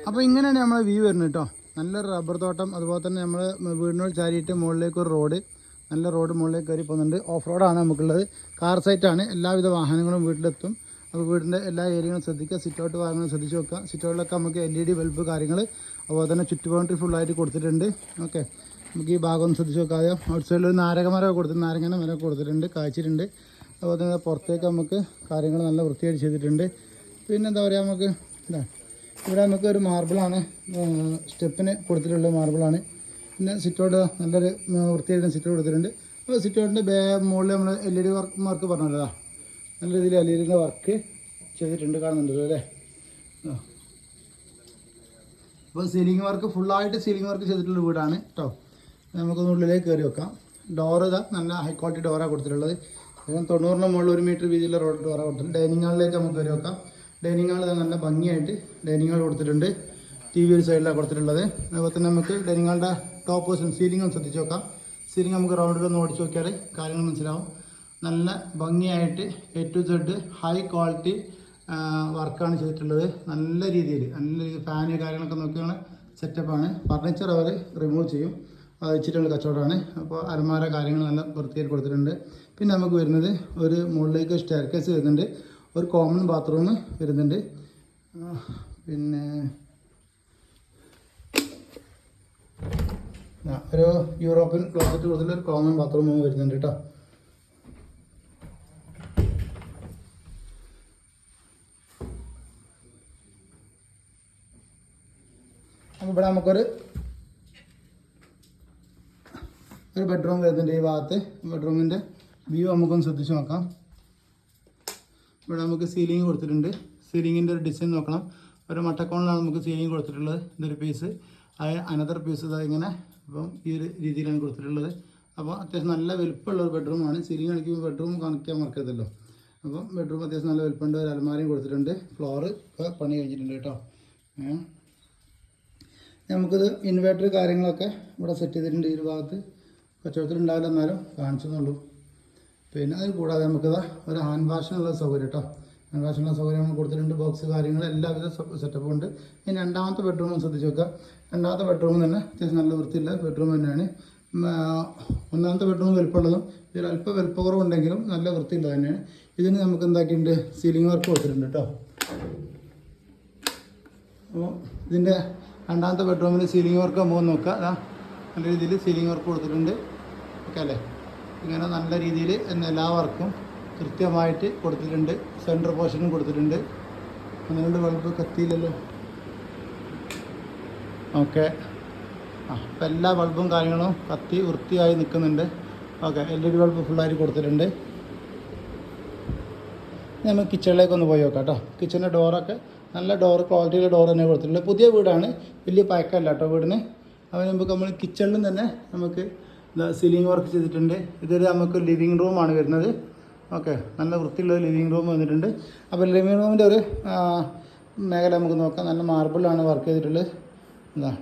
അപ്പോൾ ഇങ്ങനെയാണ് നമ്മളെ വ്യൂ വരുന്നത് കേട്ടോ. നല്ല റബ്ബർ തോട്ടം, അതുപോലെ തന്നെ നമ്മൾ വീടിനോട് ചാരിയിട്ട് മുകളിലേക്ക് ഒരു റോഡ്, നല്ല റോഡ് മുകളിലേക്ക് കയറി പോകുന്നുണ്ട്. ഓഫ് റോഡാണ് നമുക്കുള്ളത്. കാർ സൈറ്റാണ്, എല്ലാവിധ വാഹനങ്ങളും വീട്ടിലെത്തും. അപ്പോൾ വീടിൻ്റെ എല്ലാ ഏരിയകളും ശ്രദ്ധിക്കുക. സിറ്റ് ഔട്ട് ഭാഗങ്ങളും ശ്രദ്ധിച്ച് നോക്കുക. സിറ്റ് ഔട്ടിലൊക്കെ നമുക്ക് LED ബൾബ് കാര്യങ്ങൾ, അതുപോലെ തന്നെ ചുറ്റു ബൗണ്ടറി ഫുള്ളായിട്ട് കൊടുത്തിട്ടുണ്ട്. ഓക്കെ, നമുക്ക് ഈ ഭാഗം ഒന്ന് ശ്രദ്ധിച്ച് നോക്കാം. ഔട്ട് സൈഡിൽ ഒരു നാരങ്ങമരമൊക്കെ കൊടുത്തിട്ടുണ്ട്, നാരങ്ങ മരമൊക്കെ കൊടുത്തിട്ടുണ്ട്, കായ്ച്ചിട്ടുണ്ട്. അതുപോലെ തന്നെ പുറത്തേക്ക് നമുക്ക് കാര്യങ്ങൾ നല്ല വൃത്തിയായിട്ട് ചെയ്തിട്ടുണ്ട്. പിന്നെ എന്താ പറയുക, നമുക്ക് ഇതാ ഇവിടെ നമുക്ക് ഒരു മാർബിളാണ്, സ്റ്റെപ്പിന് കൊടുത്തിട്ടുള്ള മാർബിളാണ്. പിന്നെ സിറ്റൗട്ട് നല്ലൊരു വൃത്തിയായിട്ട് സിറ്റൗട്ട് കൊടുത്തിട്ടുണ്ട്. അപ്പോൾ സിറ്റൗട്ടിൻ്റെ മുകളിൽ നമ്മൾ LED വർക്ക് പറഞ്ഞല്ലോ, നല്ല രീതിയിൽ LED വർക്ക് ചെയ്തിട്ടുണ്ട്, കാണുന്നുണ്ടല്ലോ അല്ലേ. അപ്പോൾ സീലിംഗ് വർക്ക് ഫുള്ളായിട്ട് സീലിംഗ് വർക്ക് ചെയ്തിട്ടുള്ള വീടാണ് കേട്ടോ. നമുക്കൊന്ന് ഉള്ളിലേക്ക് കയറി വെക്കാം. ഡോറ് ഇതാ നല്ല ഹൈ ക്വാളിറ്റി ഡോറാണ് കൊടുത്തിട്ടുള്ളത്. 90-ന് മുകളിൽ 1 മീറ്റർ വീതിയുള്ള റോഡ് ഡോറാണ് കൊടുത്തിട്ടുണ്ട്. ഡൈനിങ് ഹാളിലേക്ക് നമുക്ക് കയറി വെക്കാം. ഡൈനിങ് ഹാൾ നല്ല ഭംഗിയായിട്ട് ഡൈനിങ് ഹാൾ കൊടുത്തിട്ടുണ്ട്. TV ഒരു സൈഡിലാണ് കൊടുത്തിട്ടുള്ളത്. അതുപോലെ തന്നെ നമുക്ക് ഡൈനിങ് ഹാളിൻ്റെ ടോപ്പ് പോർഷൻ സീലിംഗ് ഒന്ന് ശ്രദ്ധിച്ച് നോക്കാം. സീലിംഗ് നമുക്ക് റൗണ്ടിലൊന്ന് ഓടിച്ച് നോക്കിയാൽ കാര്യങ്ങൾ മനസ്സിലാവും. നല്ല ഭംഗിയായിട്ട് A to Z high quality വർക്കാണ് ചെയ്തിട്ടുള്ളത്. നല്ല രീതിയിൽ ഫാന് കാര്യങ്ങളൊക്കെ നോക്കിയാണ് സെറ്റപ്പാണ്. ഫർണിച്ചർ അവർ റിമൂവ് ചെയ്യും, അത് വെച്ചിട്ടുള്ള കച്ചവടമാണ്. അപ്പോൾ അലമാര കാര്യങ്ങൾ നല്ല വൃത്തിയായിട്ട് കൊടുത്തിട്ടുണ്ട്. പിന്നെ നമുക്ക് വരുന്നത് ഒരു മുകളിലേക്ക് സ്റ്റെയർ കേസ് വരുന്നുണ്ട്, ഒരു കോമൺ ബാത്റൂം വരുന്നുണ്ട്. പിന്നെ ഒരു യൂറോപ്യൻ ക്ലോസറ്റ് കൊടുത്തിട്ട് ഒരു കോമൺ ബാത്റൂം വരുന്നുണ്ട് കേട്ടോ. അപ്പോൾ ഇവിടെ നമുക്കൊരു ബെഡ്റൂം വരുന്നുണ്ട്. ഈ ഭാഗത്ത് ബെഡ്റൂമിൻ്റെ വ്യൂ നമുക്കൊന്ന് ശ്രദ്ധിച്ച് നോക്കാം. ഇവിടെ നമുക്ക് സീലിംഗ് കൊടുത്തിട്ടുണ്ട്. സീലിങ്ങിൻ്റെ ഒരു ഡിസൈൻ നോക്കണം. ഒരു മട്ടക്കോണിലാണ് നമുക്ക് സീലിംഗ് കൊടുത്തിട്ടുള്ളത്. ഇതൊരു പീസ്, അനദർ പീസ് ഇതാ ഇങ്ങനെ. അപ്പം ഈ ഒരു രീതിയിലാണ് കൊടുത്തിട്ടുള്ളത്. അപ്പോൾ അത്യാവശ്യം നല്ല വലുപ്പമുള്ള ഒരു ബെഡ്റൂമാണ്. സീലിംഗ് കളിക്കുമ്പോൾ ബെഡ്റൂം കാണിക്കാൻ മറക്കരുതല്ലോ. അപ്പം ബെഡ്റൂം അത്യാവശ്യം നല്ല വലുപ്പമുണ്ട്. ഒരു അലമാരയും കൊടുത്തിട്ടുണ്ട്. ഫ്ലോറ് ഒക്കെ പണി കഴിഞ്ഞിട്ടുണ്ട് കേട്ടോ. നമുക്കിത് ഇൻവേർട്ടർ കാര്യങ്ങളൊക്കെ ഇവിടെ സെറ്റ് ചെയ്തിട്ടുണ്ട്. ഈ ഒരു ഭാഗത്ത് കച്ചവടത്തിലുണ്ടാവില്ല, എന്നാലും കാണിച്ചെന്നുള്ളൂ. പിന്നെ അത് കൂടാതെ നമുക്കിതാ ഒരു ഹാൻഡ് വാഷിനുള്ള സൗകര്യം കേട്ടോ. ഹാൻഡ് വാഷിനുള്ള സൗകര്യം നമ്മൾ കൊടുത്തിട്ടുണ്ട്. ബോക്സ് കാര്യങ്ങൾ എല്ലാവിധ സെറ്റപ്പും ഉണ്ട്. ഇനി രണ്ടാമത്തെ ബെഡ്റൂം ശ്രദ്ധിച്ച് നോക്കുക. രണ്ടാമത്തെ ബെഡ്റൂം തന്നെ അത്യാവശ്യം നല്ല വൃത്തിയുള്ള ബെഡ്റൂം തന്നെയാണ്. ഒന്നാമത്തെ ബെഡ്റൂം വലുപ്പമുള്ളതും ഇതിൽ അല്പം വലുപ്പക്കുറവുണ്ടെങ്കിലും നല്ല വൃത്തിയുള്ളത് തന്നെയാണ്. ഇതിന് നമുക്ക് എന്താക്കിയിട്ടുണ്ട്, സീലിംഗ് വർക്ക് കൊടുത്തിട്ടുണ്ട് കേട്ടോ. അപ്പോൾ ഇതിൻ്റെ രണ്ടാമത്തെ ബെഡ്റൂമിൽ സീലിംഗ് വർക്ക് നമുക്ക് നോക്കുക. അതാ നല്ല രീതിയിൽ സീലിംഗ് വർക്ക് കൊടുത്തിട്ടുണ്ട്. ഓക്കെ അല്ലേ. ഇങ്ങനെ നല്ല രീതിയിൽ എല്ലാ വർക്കും കൃത്യമായിട്ട് കൊടുത്തിട്ടുണ്ട്. സെൻറ്റർ പോർഷനും കൊടുത്തിട്ടുണ്ട്. അതുകൊണ്ട് ബൾബ് കത്തിയില്ലല്ലോ. ഓക്കെ, അപ്പോൾ എല്ലാ ബൾബും കാര്യങ്ങളും കത്തി വൃത്തിയായി നിൽക്കുന്നുണ്ട്. ഓക്കെ, LED ബൾബ് ഫുള്ളായിട്ട് കൊടുത്തിട്ടുണ്ട്. നമ്മൾ കിച്ചണിലേക്ക് ഒന്ന് പോയി നോക്കാം കേട്ടോ. കിച്ചണിൻ്റെ ഡോറൊക്കെ നല്ല ക്വാളിറ്റിയുള്ള ഡോർ തന്നെ കൊടുത്തിട്ടുണ്ട്. പുതിയ വീടാണ്, വലിയ പഴക്കമല്ല കേട്ടോ വീടിന്. അതിന് മുമ്പ് നമ്മൾ കിച്ചണിലും തന്നെ നമുക്ക് സീലിംഗ് വർക്ക് ചെയ്തിട്ടുണ്ട്. ഇതൊരു നമുക്ക് ലിവിങ് റൂമാണ് വരുന്നത്. ഓക്കെ, നല്ല വൃത്തിയുള്ള ലിവിങ് റൂം വന്നിട്ടുണ്ട്. അപ്പോൾ ലിവിങ് റൂമിൻ്റെ ഒരു മേഖല നമുക്ക് നോക്കാം. നല്ല മാർബിളാണ് വർക്ക് ചെയ്തിട്ടുള്ളത്. എന്താ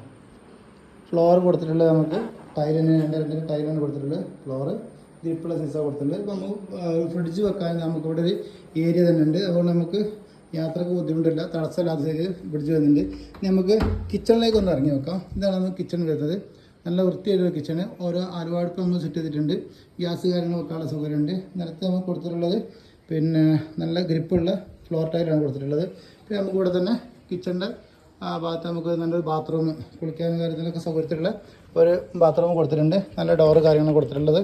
ഫ്ലോർ കൊടുത്തിട്ടുള്ളത് നമുക്ക് ടൈലിന് രണ്ട് ടൈലാണ് കൊടുത്തിട്ടുള്ളത്. ഫ്ലോറ് ഗ്രിപ്പുള്ള സൈസാണ് കൊടുത്തിട്ടുള്ളത്. ഇപ്പോൾ നമുക്ക് ഫ്രിഡ്ജ് വെക്കാൻ നമുക്കിവിടെ ഒരു ഏരിയ തന്നെ ഉണ്ട്. അതുകൊണ്ട് നമുക്ക് യാത്രക്ക് ബുദ്ധിമുട്ടില്ല, തടസ്സമില്ലാത്ത സൈസ് ഫ്രിഡ്ജ് വരുന്നുണ്ട്. ഇനി നമുക്ക് കിച്ചണിലേക്ക് ഒന്ന് ഇറങ്ങി നോക്കാം. ഇതാണ് നമുക്ക് കിച്ചൺ വരുന്നത്. നല്ല വൃത്തിയായിട്ടൊരു കിച്ചണ്. ഓരോ അലുവാടുപ്പ് നമ്മൾ സെറ്റ് ചെയ്തിട്ടുണ്ട്. ഗ്യാസ് കാര്യങ്ങൾ വെക്കാനുള്ള സൗകര്യമുണ്ട്. നിലത്ത് നമുക്ക് കൊടുത്തിട്ടുള്ളത് പിന്നെ നല്ല ഗ്രിപ്പുള്ള ഫ്ലോർ ടൈലാണ് കൊടുത്തിട്ടുള്ളത്. പിന്നെ നമുക്ക് ഇവിടെ തന്നെ കിച്ചണിൻ്റെ ഭാഗത്ത് നമുക്ക് നല്ലൊരു ബാത്റൂം, കുളിക്കാനും കാര്യത്തിനൊക്കെ സൗകര്യത്തിലുള്ള ഒരു ബാത്റൂം കൊടുത്തിട്ടുണ്ട്. നല്ല ഡോറ് കാര്യങ്ങൾ കൊടുത്തിട്ടുള്ളത്.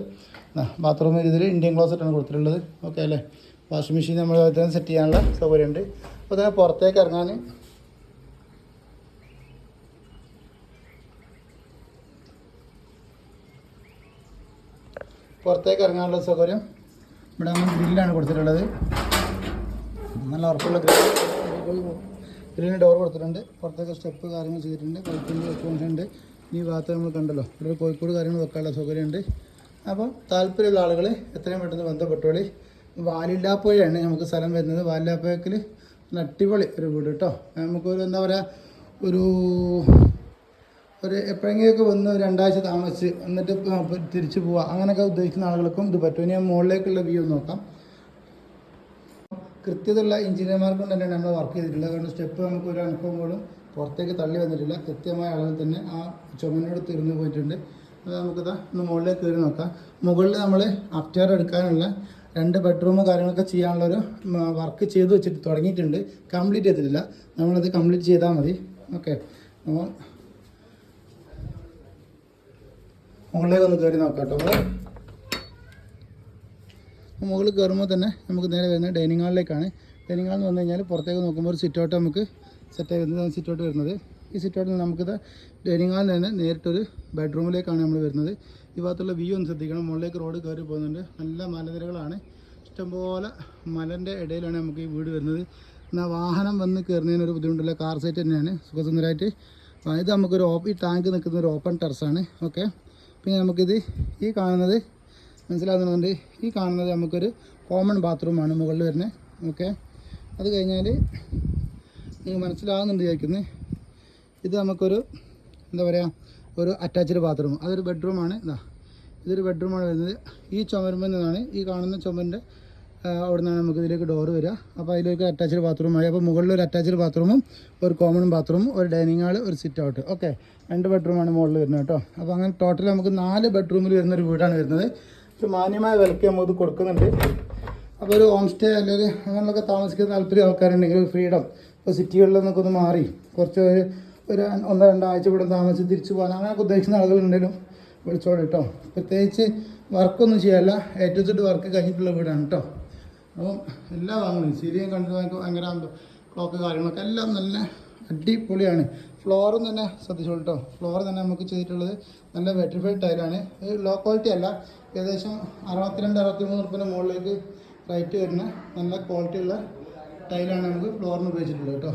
ബാത്റൂം ഇതിൽ ഇന്ത്യൻ ക്ലോസറ്റാണ് കൊടുത്തിട്ടുള്ളത്. ഓക്കെ അല്ലേ. വാഷിംഗ് മെഷീൻ നമ്മൾ സെറ്റ് ചെയ്യാനുള്ള സൗകര്യമുണ്ട്. അപ്പോൾ തന്നെ പുറത്തേക്ക് ഇറങ്ങാൻ ഇറങ്ങാനുള്ള സൗകര്യം ഇവിടെ നമ്മൾ ഗ്രില്ലാണ് കൊടുത്തിട്ടുള്ളത്. നല്ല ഉറപ്പുള്ള ഗ്രില്ലിന് ഡോർ കൊടുത്തിട്ടുണ്ട്. പുറത്തേക്ക് സ്റ്റെപ്പ് കാര്യങ്ങൾ ചെയ്തിട്ടുണ്ട്. പൈപ്പിൻ്റെ വെക്കുന്നുണ്ട്. ഈ ഭാഗത്ത് നമ്മൾ കണ്ടല്ലോ, ഇവിടെ കോഴിക്കോട് കാര്യങ്ങൾ വെക്കാനുള്ള സൗകര്യമുണ്ട്. അപ്പം താല്പര്യമുള്ള ആളുകൾ എത്രയും പെട്ടെന്ന് ബന്ധപ്പെട്ടോളി. വാലില്ലാപ്പുഴയാണ് നമുക്ക് സ്ഥലം വരുന്നത്. വാലില്ലാപ്പുഴക്കിൽ അടിപൊളി ഒരു വീട് കേട്ടോ. നമുക്കൊരു എന്താ പറയുക, ഒരു എപ്പോഴെങ്കിലുമൊക്കെ വന്ന് 2 ആഴ്ച താമസിച്ച് എന്നിട്ട് തിരിച്ചു പോവുക അങ്ങനെയൊക്കെ ഉദ്ദേശിക്കുന്ന ആളുകൾക്കും ഇത് പറ്റും. ഇനി മുകളിലേക്കുള്ള വ്യൂ നോക്കാം. കൃത്യതയുള്ള എഞ്ചിനീയർമാർക്ക് കൊണ്ട് തന്നെയാണ് നമ്മൾ വർക്ക് ചെയ്തിട്ടുള്ളത്. അതുകൊണ്ട് സ്റ്റെപ്പ് നമുക്ക് ഒരു അനക്കവും പോലും പുറത്തേക്ക് തള്ളി വന്നിട്ടില്ല. കൃത്യമായ അളവിൽ തന്നെ ആ ചുമനോട് തീർന്നു പോയിട്ടുണ്ട്. അത് നമുക്കിതാ ഒന്ന് മുകളിലേക്ക് കയറി നോക്കാം. മുകളിൽ നമ്മൾ അപ്റ്റയർ എടുക്കാനുള്ള 2 ബെഡ്റൂം കാര്യങ്ങളൊക്കെ ചെയ്യാനുള്ളൊരു വർക്ക് ചെയ്ത് വെച്ചിട്ട് തുടങ്ങിയിട്ടുണ്ട്. കംപ്ലീറ്റ് ചെയ്തിട്ടില്ല. നമ്മളത് കംപ്ലീറ്റ് ചെയ്താൽ മതി. ഓക്കെ, അപ്പോൾ മുകളിലേക്ക് ഒന്ന് കയറി നോക്കാം കേട്ടോ. മുകളിൽ കയറുമ്പോൾ തന്നെ നമുക്ക് നേരെ വരുന്നത് ഡൈനിങ് ഹാളിലേക്കാണ്. ഡൈനിങ് ഹാളിൽ നിന്ന് വന്നു കഴിഞ്ഞാൽ പുറത്തേക്ക് നോക്കുമ്പോൾ ഒരു സിറ്റ് ഔട്ട് നമുക്ക് സെറ്റ് വരുന്നത്. സിറ്റ് ഔട്ട് വരുന്നത് ഈ സിറ്റ് ഔട്ടിൽ നിന്ന് നമുക്കിത് ഡൈനിങ് ഹാളിൽ നിന്ന് നേരിട്ടൊരു ബെഡ്റൂമിലേക്കാണ് നമ്മൾ വരുന്നത്. ഈ ഭാഗത്തുള്ള വ്യൂ ഒന്ന് ശ്രദ്ധിക്കണം. മുകളിലേക്ക് റോഡ് കയറി പോകുന്നുണ്ട്. നല്ല മലനിരകളാണ്. ഇഷ്ടംപോലെ മലൻ്റെ ഇടയിലാണ് നമുക്ക് ഈ വീട് വരുന്നത്. എന്നാൽ വാഹനം വന്ന് കയറുന്നതിനൊരു ബുദ്ധിമുട്ടില്ല. കാർ സൈറ്റ് തന്നെയാണ് സുഖസുന്ദരമായിട്ട്. ഇത് നമുക്കൊരു ഈ ടാങ്ക് നിൽക്കുന്ന ഒരു ഓപ്പൺ ടെറസാണ്. ഓക്കെ, പിന്നെ നമുക്കിത് ഈ കാണുന്നത് മനസ്സിലാകുന്നുണ്ട്. ഈ കാണുന്നത് നമുക്കൊരു കോമൺ ബാത്റൂമാണ് മുകളിൽ വരുന്നത്. ഓക്കെ, അത് കഴിഞ്ഞാൽ നിങ്ങൾ മനസ്സിലാകുന്നുണ്ട് വിചാരിക്കുന്നത്. ഇത് നമുക്കൊരു എന്താ പറയുക, ഒരു അറ്റാച്ച്ഡ് ബാത്റൂം. അതൊരു ബെഡ്റൂമാണ്. ഇതൊരു ബെഡ്റൂമാണ് വരുന്നത്. ഈ ചുമരുമ്പോൾ നിന്നാണ്, ഈ കാണുന്ന ചുമരിൻ്റെ അവിടെ നിന്നാണ് നമുക്ക് ഇതിലേക്ക് ഡോറ് വരിക. അപ്പോൾ അതിലേക്ക് അറ്റാച്ച്ഡ് ബാത്റൂമായി. അപ്പോൾ മുകളിൽ ഒരു അറ്റാച്ച്ഡ് ബാത്റൂമും ഒരു കോമൺ ബാത്റൂമും ഒരു ഡൈനിങ് ഹാൾ ഒരു സിറ്റ് ഔട്ട്. ഓക്കെ, 2 ബെഡ്റൂമാണ് മുകളിൽ വരുന്നത് കേട്ടോ. അപ്പോൾ അങ്ങനെ ടോട്ടൽ നമുക്ക് 4 ബെഡ്റൂമിൽ വരുന്നൊരു വീടാണ് വരുന്നത്. ഒരു മാന്യമായ വിലയ്ക്ക് നമുക്ക് കൊടുക്കുന്നുണ്ട്. അപ്പോൾ ഒരു ഹോം സ്റ്റേ അല്ലെങ്കിൽ അങ്ങനെയൊക്കെ താമസിക്കുന്ന താല്പര്യം ആൾക്കാരുണ്ടെങ്കിൽ ഫ്രീഡം, ഇപ്പോൾ സിറ്റികളിൽ നിന്നൊക്കെ ഒന്ന് മാറി കുറച്ച് ഒരു 1-2 ആഴ്ച കൂടെ താമസിച്ച് തിരിച്ചു പോകാൻ അങ്ങനെയൊക്കെ ഉദ്ദേശിക്കുന്ന ആളുകളുണ്ടെങ്കിലും വിളിച്ചോളൂ കേട്ടോ. പ്രത്യേകിച്ച് വർക്കൊന്നും ചെയ്യാല്ല, A to Z വർക്ക് കഴിഞ്ഞിട്ടുള്ള വീടാണ് കേട്ടോ. അപ്പം എല്ലാ ഭാഗങ്ങളും സീരിയൽ കണ്ടു ഭയങ്കര ക്ലോക്ക് കാര്യങ്ങളൊക്കെ എല്ലാം നല്ല അടിപൊളിയാണ്. ഫ്ലോറും തന്നെ ശ്രദ്ധിച്ചോളൂ കേട്ടോ. ഫ്ലോർ തന്നെ നമുക്ക് ചെയ്തിട്ടുള്ളത് നല്ല വെട്രിഫൈഡ് ടൈലാണ്. ലോ ക്വാളിറ്റി അല്ല, ഏകദേശം 62-63 റുപ്യൻ്റെ മുകളിലേക്ക് റേറ്റ് വരുന്ന നല്ല ക്വാളിറ്റിയുള്ള ടൈലാണ് നമുക്ക് ഫ്ലോറിന് ഉപയോഗിച്ചിട്ടുള്ളത് കേട്ടോ.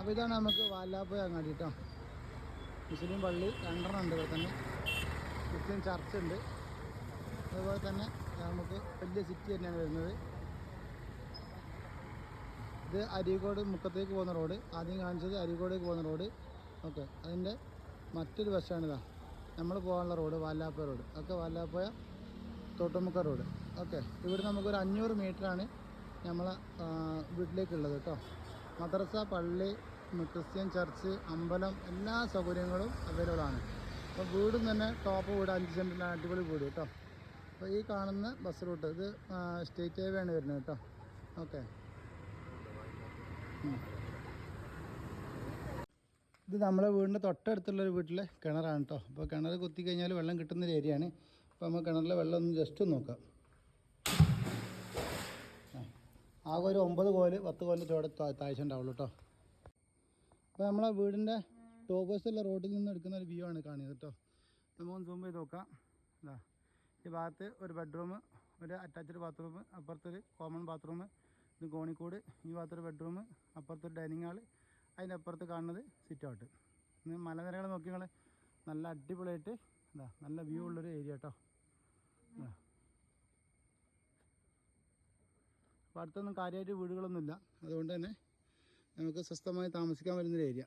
അപ്പോൾ ഇതാണ് നമുക്ക് വാലാപ്പുഴ അങ്ങാടി കേട്ടോ. മുസ്ലിം പള്ളി 2 ഉണ്ട് ഇവിടെ തന്നെ. മുസ്ലിം ചർച്ച് ഉണ്ട്. അതുപോലെ തന്നെ നമുക്ക് വലിയ സിറ്റി തന്നെയാണ് വരുന്നത്. ഇത് അരീക്കോട് മുക്കത്തേക്ക് പോകുന്ന റോഡ്. ആദ്യം കാണിച്ചത് അരീക്കോടേക്ക് പോകുന്ന റോഡ്. ഓക്കെ, അതിൻ്റെ മറ്റൊരു വശമാണിതാ നമ്മൾ പോകാനുള്ള road, Valappuzha road. Okay, Valappuzha Thottumukka road. Okay, ഇവിടെ നമുക്കൊരു 500 മീറ്ററാണ് നമ്മളെ വീട്ടിലേക്കുള്ളത് കേട്ടോ. മദ്രസ, പള്ളി, ക്രിസ്ത്യൻ ചർച്ച്, അമ്പലം എല്ലാ സൗകര്യങ്ങളും അവൈലബിൾ ആണ്. അപ്പോൾ വീടും തന്നെ ടോപ്പ് വീട്, 5 സെൻറ്റിലാണ് അടിപൊളി വീട് കേട്ടോ. അപ്പോൾ ഈ കാണുന്ന ബസ് റൂട്ട് ഇത് സ്റ്റേറ്റ് ഹൈവേ ആണ് വരുന്നത് കേട്ടോ. ഓക്കെ, ഇത് നമ്മളെ വീടിൻ്റെ തൊട്ടടുത്തുള്ളൊരു വീട്ടിലെ കിണറാണ് കേട്ടോ. അപ്പോൾ കിണർ കുത്തി കഴിഞ്ഞാൽ വെള്ളം കിട്ടുന്നൊരു ഏരിയയാണ്. അപ്പോൾ നമ്മൾ കിണറിലെ വെള്ളം ഒന്ന് ജസ്റ്റ് ഒന്ന് നോക്കാം. ആകെ ഒരു 9 കോല് 10 കോലിൻ്റെ ചോടെ താഴ്ച ഉണ്ടാവുള്ളൂ കേട്ടോ. അപ്പോൾ നമ്മളെ വീടിൻ്റെ ടോപ്പ് വശത്തുള്ള റോഡിൽ നിന്ന് എടുക്കുന്ന ഒരു വ്യൂ ആണ് കാണുന്നത് കേട്ടോ. നമുക്കൊന്ന് സൂം ചെയ്ത് നോക്കാം. ഇതാ ഈ ഭാഗത്ത് ഒരു ബെഡ്റൂം, ഒരു അറ്റാച്ച്ഡ് ബാത്റൂം, അപ്പുറത്തൊരു കോമൺ ബാത്റൂം, ഇത് കോണിക്കൂട്, ഈ ഭാഗത്തൊരു ബെഡ്റൂം, അപ്പുറത്തൊരു ഡൈനിങ് ഹാൾ, അതിൻ്റെ അപ്പുറത്ത് കാണുന്നത് സിറ്റ് ഔട്ട്. ഇന്ന് മലനിരകൾ നോക്കി നിങ്ങൾ നല്ല അടിപൊളിയായിട്ട് ഇതാ നല്ല വ്യൂ ഉള്ളൊരു ഏരിയ കേട്ടോ. അപ്പോൾ അടുത്തൊന്നും കാര്യമായിട്ട് വീടുകളൊന്നുമില്ല. അതുകൊണ്ട് തന്നെ നമുക്ക് സ്വസ്ഥമായി താമസിക്കാൻ പറ്റുന്നൊരു ഏരിയ.